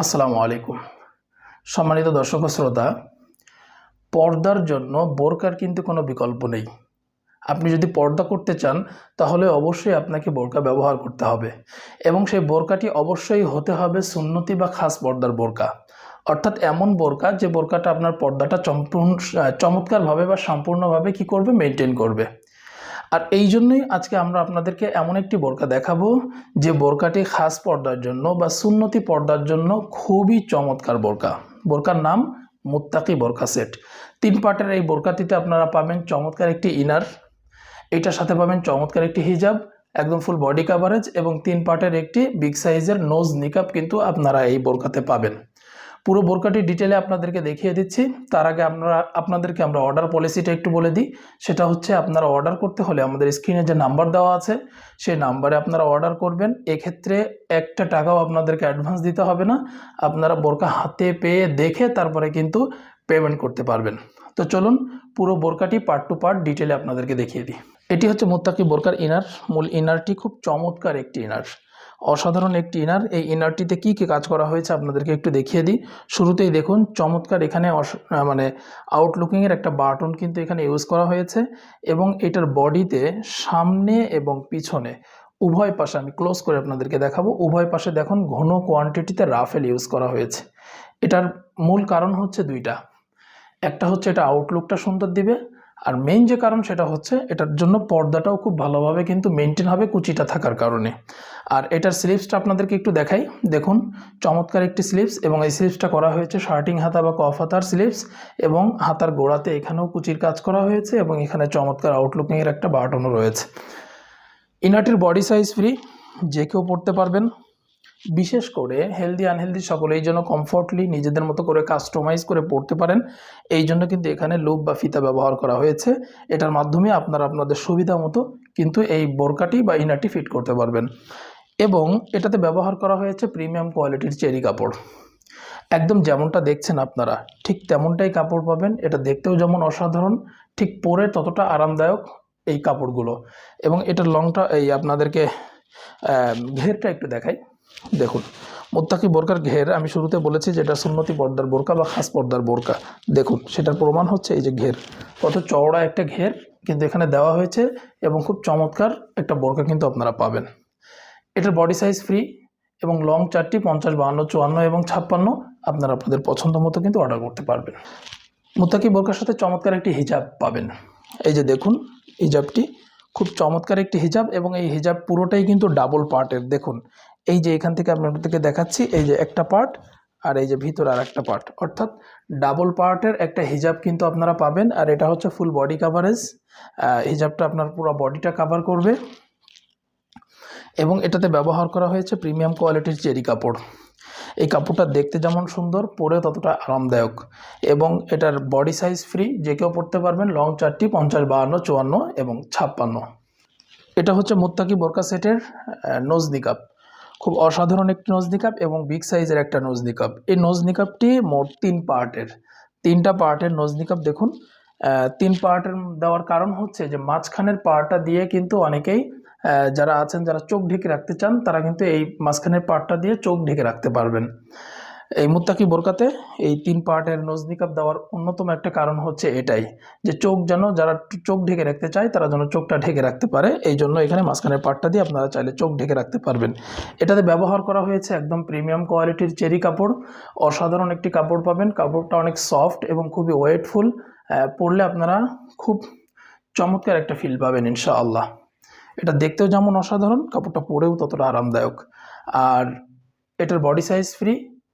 আসসালামু আলাইকুম। সম্মানিত দর্শক ও শ্রোতা, পর্দার জন্য বোরকার কিন্তু কোনো বিকল্প নেই। আপনি যদি পর্দা করতে চান তাহলে অবশ্যই আপনাকে বোরকা ব্যবহার করতে হবে এবং সেই বোরকাটি অবশ্যই হতে হবে সুন্নতি বা খাস পর্দার বোরকা, অর্থাৎ এমন বোরকা যে বোরকাটা আপনার পর্দাটা চমৎকারভাবে বা সম্পূর্ণভাবে কি করবে, মেনটেন করবে। আর এই জন্যই আজকে আমরা আপনাদেরকে এমন একটি বোরকা দেখাবো যে বোরকাটি খাস পর্দার জন্য বা সুন্নতি পর্দার জন্য খুবই চমৎকার বোরকা। বোরকার নাম মুত্তাকি বোরকা সেট। 3 পার্টের এই বোরকাটিতে আপনারা পাবেন চমৎকার একটি ইনার, এটার সাথে পাবেন চমৎকার একটি হিজাব, একদম ফুল বডি কাভারেজ এবং 3 পার্টের একটি বিগ সাইজের নোজ নিকাব কিন্তু আপনারা এই বোরকাতে পাবেন। পুরো বোরকাটি ডিটেলে আপনাদেরকে দেখিয়ে দিচ্ছি। তার আগে আপনাদেরকে আমরা অর্ডার পলিসিটা একটু বলে দিই। সেটা হচ্ছে, আপনারা অর্ডার করতে হলে আমাদের স্ক্রিনে যে নাম্বার দেওয়া আছে সেই নাম্বারে আপনারা অর্ডার করবেন। এক্ষেত্রে একটা টাকাও আপনাদেরকে অ্যাডভান্স দিতে হবে না। আপনারা বোরকা হাতে পেয়ে দেখে তারপরে কিন্তু পেমেন্ট করতে পারবেন। তো চলুন পুরো বোরকাটি পার্ট টু পার্ট ডিটেলে আপনাদেরকে দেখিয়ে দিই। এটি হচ্ছে মুত্তাকি বোরকার ইনার। মূল ইনারটি খুব চমৎকার একটি ইনার, অসাধারণ একটি ইনার। এই ইনারটিতে কি কি কাজ করা হয়েছে আপনাদেরকে একটু দেখিয়ে দিই। শুরুতেই দেখুন চমৎকার এখানে মানে আউটলুকিংয়ের একটা বাটন কিন্তু এখানে ইউজ করা হয়েছে এবং এটার বডিতে সামনে এবং পিছনে উভয় পাশে, আমি ক্লোজ করে আপনাদেরকে দেখাবো, উভয় পাশে দেখুন ঘন কোয়ান্টিটিতে রাফেল ইউজ করা হয়েছে। এটার মূল কারণ হচ্ছে দুইটা। একটা হচ্ছে এটা আউটলুকটা সুন্দর দিবে, আর মেইন যে কারণ সেটা হচ্ছে এটার জন্য পর্দাটাও খুব ভালোভাবে কিন্তু মেনটেন হবে কুচিটা থাকার কারণে। আর এটার স্লিভসটা আপনাদেরকে একটু দেখাই। দেখুন চমৎকার একটি স্লিভস, এবং এই স্লিভসটা করা হয়েছে শার্টিং হাতা বা কফ হাতার স্লিভস, এবং হাতার গোড়াতে এখানেও কুচির কাজ করা হয়েছে এবং এখানে চমৎকার আউটলুকিংয়ের একটা বাটনও রয়েছে। ইনারটির বডি সাইজ ফ্রি, যে কেউ পড়তে পারবেন। বিশেষ করে হেলদি আনহেলদি সকলেই যেন কমফর্টলি নিজেদের মতো করে কাস্টমাইজ করে পড়তে পারেন, এই জন্য কিন্তু এখানে লুপ বা ফিতা ব্যবহার করা হয়েছে। এটার মাধ্যমে আপনারা আপনাদের সুবিধা মতো কিন্তু এই বোরকাটি বা ইনারটি ফিট করতে পারবেন। এবং এটাতে ব্যবহার করা হয়েছে প্রিমিয়াম কোয়ালিটির চেরি কাপড়। একদম যেমনটা দেখছেন আপনারা ঠিক তেমনটাই কাপড় পাবেন। এটা দেখতেও যেমন অসাধারণ, ঠিক পরে ততটা আরামদায়ক এই কাপড়গুলো। এবং এটার লংটা আপনাদেরকে ঘেরটা একটু দেখাই। দেখুন মুত্তাকি বোরকার ঘের, আমি শুরুতে বলেছি যে এটা সুন্নতি পর্দার বোরকা বা খাস পর্দার বোরকা। দেখুন সেটার প্রমাণ হচ্ছে এই যে ঘের, কত চওড়া একটা ঘের কিন্তু এখানে দেওয়া হয়েছে এবং খুব চমৎকার একটা বোরকা কিন্তু আপনারা পাবেন। এটার বডি সাইজ ফ্রি এবং লং চারটি 50, 52, 54 এবং 56 আপনারা আপনাদের পছন্দ মতো কিন্তু অর্ডার করতে পারবেন। মুত্তাকি বোরকার সাথে চমৎকার একটি হিজাব পাবেন। এই যে দেখুন হিজাবটি খুব চমৎকার একটি হিজাব, এবং এই হিজাব পুরোটাই কিন্তু ডাবল পার্টের। দেখুন এই যে এখান থেকে আপনাদেরকে দেখাচ্ছি, এই যে একটা পার্ট আর এই যে ভিতরে আর একটা পার্ট, অর্থাৎ ডাবল পার্টের একটা হিজাব কিন্তু আপনারা পাবেন। আর এটা হচ্ছে ফুল বডি কাভারেজ। হিজাবটা আপনার পুরো বডিটা কাভার করবে এবং এটাতে ব্যবহার করা হয়েছে প্রিমিয়াম কোয়ালিটির চেরি কাপড়। এই কাপড়টা দেখতে যেমন সুন্দর, পরে ততটা আরামদায়ক। এবং এটার বডি সাইজ ফ্রি, যে কেউ পরতে পারবেন। লং চারটি 50, 52, 54 এবং 56। এটা হচ্ছে মুত্তাকি বোরকা সেটের নোজ নিকাব। খুব অসাধারণ একটি নোজ নিকাব এবং বিগ সাইজের একটা নোজ নিকাব। এই নোজ নিকাবটি মোট 3 পার্টের, 3টা পার্টের নোজ নিকাব। দেখুন 3 পার্টের দেওয়ার কারণ হচ্ছে যে মাঝখানের পার্টটা দিয়ে কিন্তু অনেকেই যারা আছেন, যারা চোখ ঢেকে রাখতে চান, তারা কিন্তু এই মাঝখানের পার্টটা দিয়ে চোখ ঢেকে রাখতে পারবেন। এই মুত্তাকি বোরকাতে এই 3 পার্টের নোজ নিকাব দেওয়ার অন্যতম একটা কারণ হচ্ছে এটাই, যে চোখ যেন, যারা চোখ ঢেকে রাখতে চায় তারা যেন চোখটা ঢেকে রাখতে পারে। এই জন্য এখানে মাঝখানের পার্টটা দিয়ে আপনারা চাইলে চোখ ঢেকে রাখতে পারবেন। এটাতে ব্যবহার করা হয়েছে একদম প্রিমিয়াম কোয়ালিটির চেরি কাপড়। অসাধারণ একটি কাপড় পাবেন। কাপড়টা অনেক সফট এবং খুবই ওয়েটফুল। পরলে আপনারা খুব চমৎকার একটা ফিল পাবেন ইনশাআল্লাহ। এটা দেখতেও যেমন অসাধারণ, কাপড়টা পরেও ততটা আরামদায়ক। আর এটার বডি সাইজ ফ্রি,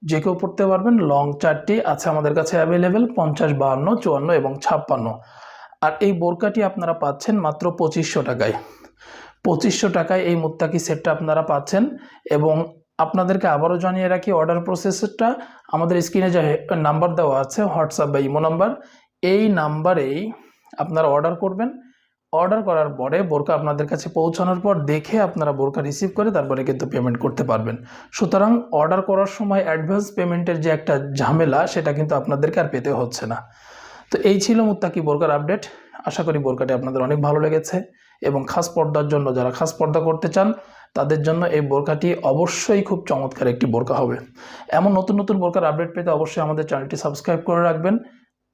যে কেউ পরতে পারবেন। লং চারটি আছে আমাদের কাছে অ্যাভেলেবেল, 50, 52, 54 এবং 56। আর এই বোরকাটি আপনারা পাচ্ছেন মাত্র 2500 টাকায়। 2500 টাকায় এই মুত্তাকি সেটটা আপনারা পাচ্ছেন। এবং আপনাদেরকে আবারও জানিয়ে রাখি, অর্ডার প্রসেসরটা আমাদের স্ক্রিনে যে নাম্বার দেওয়া আছে, হোয়াটসঅ্যাপ বা ইমো নাম্বার, এই নাম্বারেই আপনারা অর্ডার করবেন। অর্ডার করার পরে বোরকা আপনাদের কাছে পৌঁছানোর পর দেখে আপনারা বোরকা রিসিভ করে তারপরে কিন্তু পেমেন্ট করতে পারবেন। সুতরাং অর্ডার করার সময় অ্যাডভান্স পেমেন্টের যে একটা ঝামেলা, সেটা কিন্তু আপনাদেরকে আর পেতে হচ্ছে না। তো এই ছিল মুত্তাকি বোরকার আপডেট। আশা করি বোরকাটি আপনাদের অনেক ভালো লেগেছে এবং খাস পর্দার জন্য, যারা খাস পর্দা করতে চান তাদের জন্য এই বোরকাটি অবশ্যই খুব চমৎকার একটি বোরকা হবে। এমন নতুন নতুন বোরকার আপডেট পেতে অবশ্যই আমাদের চ্যানেলটি সাবস্ক্রাইব করে রাখবেন।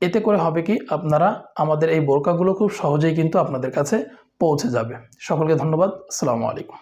এতে করে হবে কি, আপনারা আমাদের এই বোরকাগুলো খুব সহজেই কিন্তু আপনাদের কাছে পৌঁছে যাবে। সকলকে ধন্যবাদ। আসসালামু আলাইকুম।